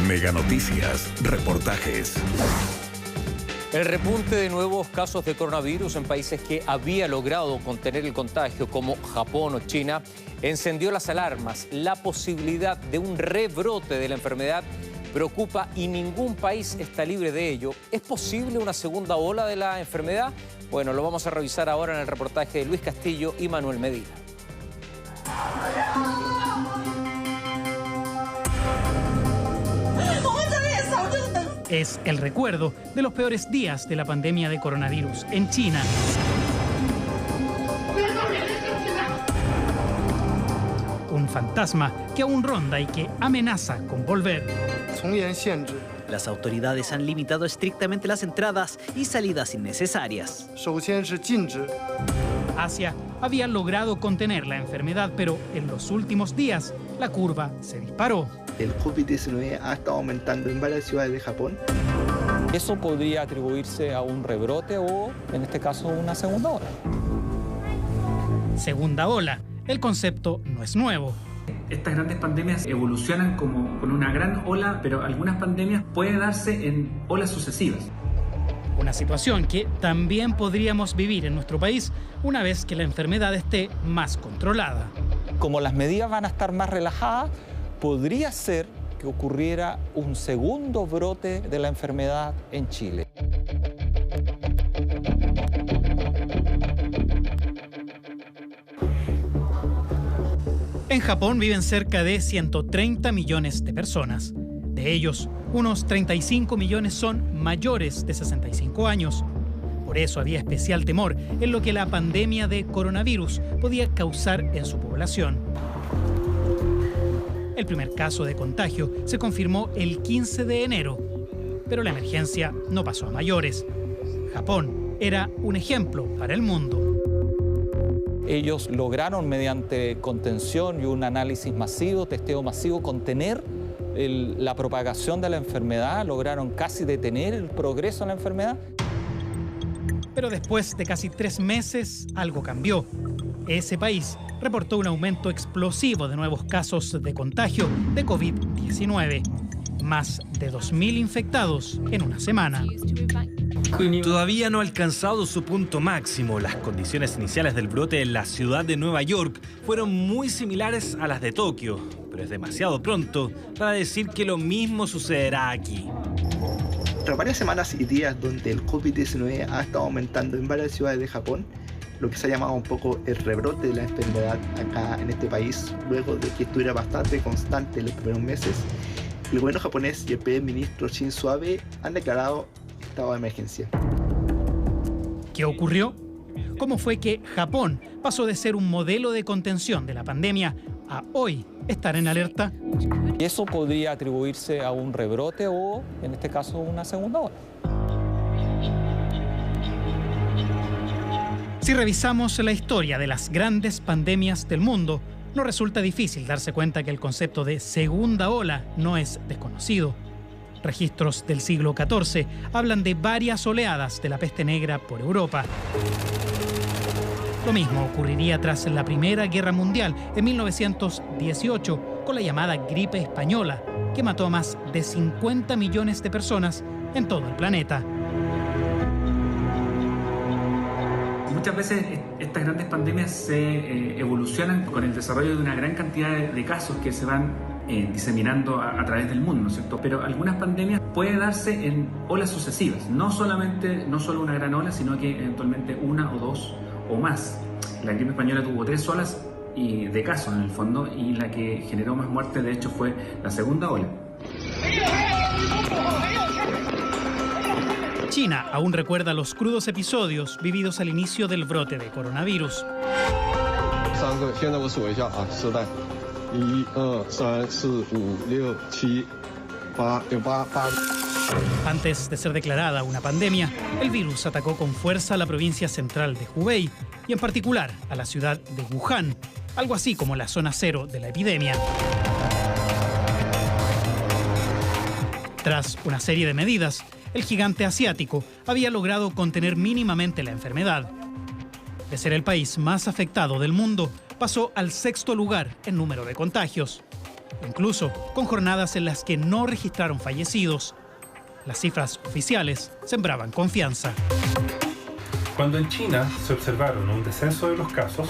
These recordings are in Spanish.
Mega Noticias, reportajes. El repunte de nuevos casos de coronavirus en países que había logrado contener el contagio, como Japón o China, encendió las alarmas. La posibilidad de un rebrote de la enfermedad preocupa y ningún país está libre de ello. ¿Es posible una segunda ola de la enfermedad? Bueno, lo vamos a revisar ahora en el reportaje de Luis Castillo y Manuel Medina. Es el recuerdo de los peores días de la pandemia de coronavirus en China. Un fantasma que aún ronda y que amenaza con volver. Las autoridades han limitado estrictamente las entradas y salidas innecesarias. Asia había logrado contener la enfermedad, pero en los últimos días la curva se disparó. El COVID-19 ha estado aumentando en varias ciudades de Japón. Eso podría atribuirse a un rebrote o, en este caso, una segunda ola. Segunda ola. El concepto no es nuevo. Estas grandes pandemias evolucionan como con una gran ola, pero algunas pandemias pueden darse en olas sucesivas. Una situación que también podríamos vivir en nuestro país una vez que la enfermedad esté más controlada. Como las medidas van a estar más relajadas, podría ser que ocurriera un segundo brote de la enfermedad en Chile. En Japón viven cerca de 130 millones de personas. De ellos, unos 35 millones son mayores de 65 años. Por eso había especial temor en lo que la pandemia de coronavirus podía causar en su población. El primer caso de contagio se confirmó el 15 de enero, pero la emergencia no pasó a mayores. Japón era un ejemplo para el mundo. Ellos lograron, mediante contención y un análisis masivo, testeo masivo, contener la propagación de la enfermedad, lograron casi detener el progreso de la enfermedad. Pero después de casi 3 meses, algo cambió. Ese país reportó un aumento explosivo de nuevos casos de contagio de COVID-19. Más de 2.000 infectados en una semana. Todavía no ha alcanzado su punto máximo. Las condiciones iniciales del brote en la ciudad de Nueva York fueron muy similares a las de Tokio, pero es demasiado pronto para decir que lo mismo sucederá aquí. Tras varias semanas y días donde el COVID-19 ha estado aumentando en varias ciudades de Japón, lo que se ha llamado un poco el rebrote de la enfermedad acá en este país, luego de que estuviera bastante constante en los primeros meses, el gobierno japonés y el primer ministro Shinzo Abe han declarado estado de emergencia. ¿Qué ocurrió? ¿Cómo fue que Japón pasó de ser un modelo de contención de la pandemia a hoy estar en alerta? Eso podría atribuirse a un rebrote o, en este caso, una segunda ola. Si revisamos la historia de las grandes pandemias del mundo, nos resulta difícil darse cuenta que el concepto de segunda ola no es desconocido. Registros del siglo XIV hablan de varias oleadas de la peste negra por Europa. Lo mismo ocurriría tras la Primera Guerra Mundial en 1918 con la llamada gripe española, que mató a más de 50 millones de personas en todo el planeta. Muchas veces estas grandes pandemias se evolucionan con el desarrollo de una gran cantidad de casos que se van diseminando a través del mundo, ¿no es cierto? Pero algunas pandemias pueden darse en olas sucesivas, no solo una gran ola, sino que eventualmente una o dos o más. La gripe española tuvo 3 olas de casos en el fondo, y la que generó más muertes de hecho fue la segunda ola. China aún recuerda los crudos episodios vividos al inicio del brote de coronavirus. 1、2、3、4、5、6、7、8、8。 Antes de ser declarada una pandemia, el virus atacó con fuerza a la provincia central de Hubei y en particular a la ciudad de Wuhan, algo así como la zona cero de la epidemia. Tras una serie de medidas, el gigante asiático había logrado contener mínimamente la enfermedad. De ser el país más afectado del mundo, pasó al 6º lugar en número de contagios. incluso con jornadas en las que no registraron fallecidos. Las cifras oficiales sembraban confianza. Cuando en China se observaron un descenso de los casos,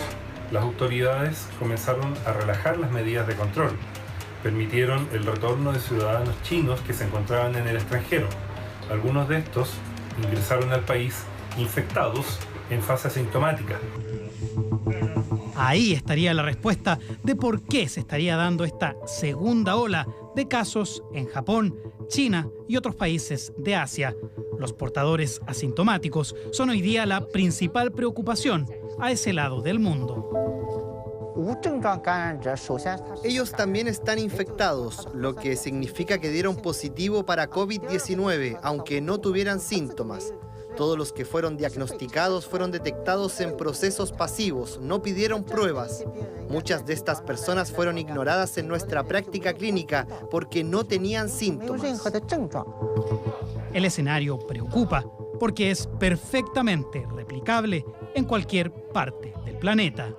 las autoridades comenzaron a relajar las medidas de control. Permitieron el retorno de ciudadanos chinos que se encontraban en el extranjero. Algunos de estos ingresaron al país infectados en fase asintomática. Ahí estaría la respuesta de por qué se estaría dando esta segunda ola de casos en Japón, China y otros países de Asia. Los portadores asintomáticos son hoy día la principal preocupación a ese lado del mundo. Ellos también están infectados, lo que significa que dieron positivo para COVID-19, aunque no tuvieran síntomas. Todos los que fueron diagnosticados fueron detectados en procesos pasivos, no pidieron pruebas. Muchas de estas personas fueron ignoradas en nuestra práctica clínica porque no tenían síntomas. El escenario preocupa porque es perfectamente replicable en cualquier parte del planeta.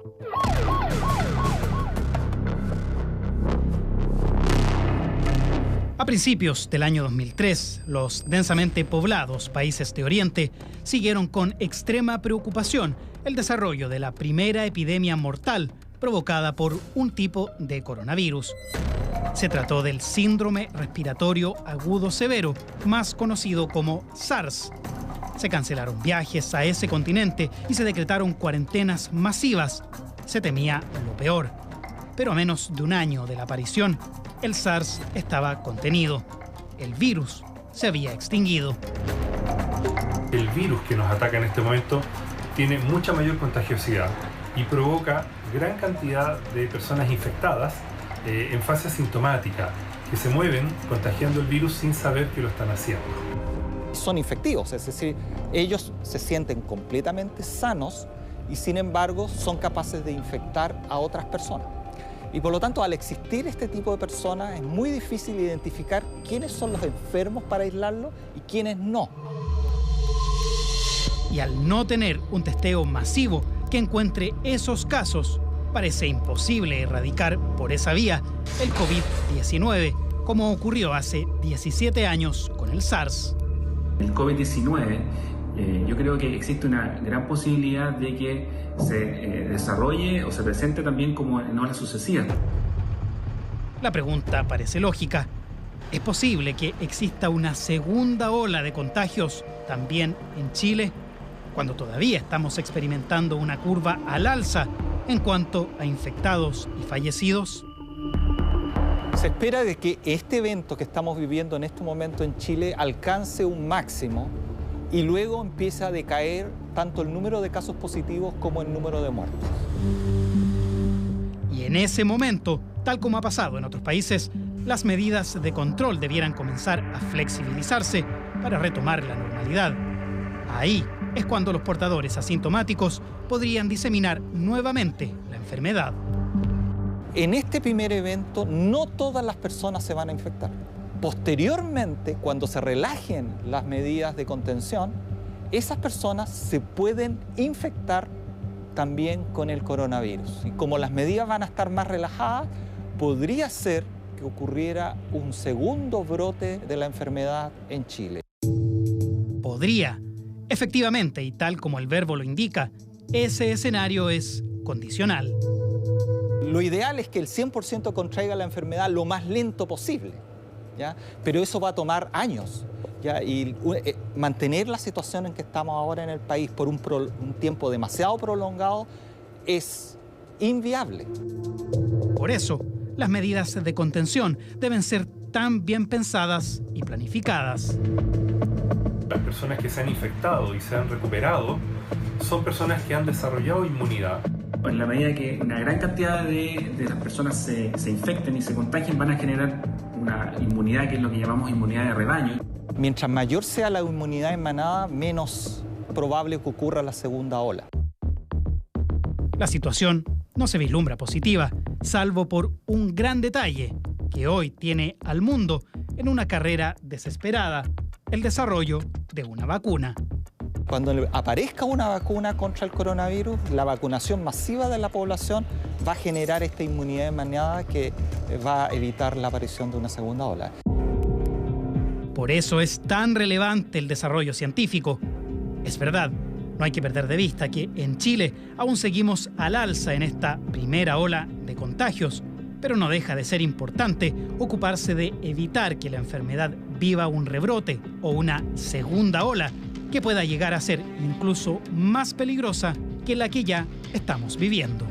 A principios del año 2003, los densamente poblados países de Oriente siguieron con extrema preocupación el desarrollo de la primera epidemia mortal provocada por un tipo de coronavirus. Se trató del síndrome respiratorio agudo severo, más conocido como SARS. Se cancelaron viajes a ese continente y se decretaron cuarentenas masivas. Se temía lo peor. Pero a menos de un año de la aparición, el SARS estaba contenido. El virus se había extinguido. El virus que nos ataca en este momento tiene mucha mayor contagiosidad y provoca gran cantidad de personas infectadas en fase asintomática, que se mueven contagiando el virus sin saber que lo están haciendo. Son infectivos, es decir, ellos se sienten completamente sanos y sin embargo son capaces de infectar a otras personas. Y por lo tanto, al existir este tipo de personas, es muy difícil identificar quiénes son los enfermos para aislarlos y quiénes no. Y al no tener un testeo masivo que encuentre esos casos, parece imposible erradicar por esa vía el COVID-19, como ocurrió hace 17 años con el SARS. El COVID-19, yo creo que existe una gran posibilidad de que se desarrolle o se presente también como en olas sucesivas. La pregunta parece lógica. ¿Es posible que exista una segunda ola de contagios también en Chile, cuando todavía estamos experimentando una curva al alza en cuanto a infectados y fallecidos? Se espera de que este evento que estamos viviendo en este momento en Chile alcance un máximo y luego empieza a decaer tanto el número de casos positivos como el número de muertos. Y en ese momento, tal como ha pasado en otros países, las medidas de control debieran comenzar a flexibilizarse para retomar la normalidad. Ahí es cuando los portadores asintomáticos podrían diseminar nuevamente la enfermedad. En este primer evento, no todas las personas se van a infectar. Posteriormente, cuando se relajen las medidas de contención, esas personas se pueden infectar también con el coronavirus. Y como las medidas van a estar más relajadas, podría ser que ocurriera un segundo brote de la enfermedad en Chile. Podría. Efectivamente, y tal como el verbo lo indica, ese escenario es condicional. Lo ideal es que el 100% contraiga la enfermedad lo más lento posible, ¿ya? Pero eso va a tomar años, ¿ya? Y mantener la situación en que estamos ahora en el país por un tiempo demasiado prolongado es inviable. Por eso, las medidas de contención deben ser tan bien pensadas y planificadas. Las personas que se han infectado y se han recuperado son personas que han desarrollado inmunidad. En la medida que una gran cantidad de las personas se infecten y se contagien, van a generar una inmunidad que es lo que llamamos inmunidad de rebaño. Mientras mayor sea la inmunidad en manada, menos probable que ocurra la segunda ola. La situación no se vislumbra positiva, salvo por un gran detalle que hoy tiene al mundo en una carrera desesperada: el desarrollo de una vacuna. Cuando aparezca una vacuna contra el coronavirus, la vacunación masiva de la población va a generar esta inmunidad de manada que va a evitar la aparición de una segunda ola. Por eso es tan relevante el desarrollo científico. Es verdad, no hay que perder de vista que en Chile aún seguimos al alza en esta primera ola de contagios, pero no deja de ser importante ocuparse de evitar que la enfermedad viva un rebrote o una segunda ola que pueda llegar a ser incluso más peligrosa que la que ya estamos viviendo.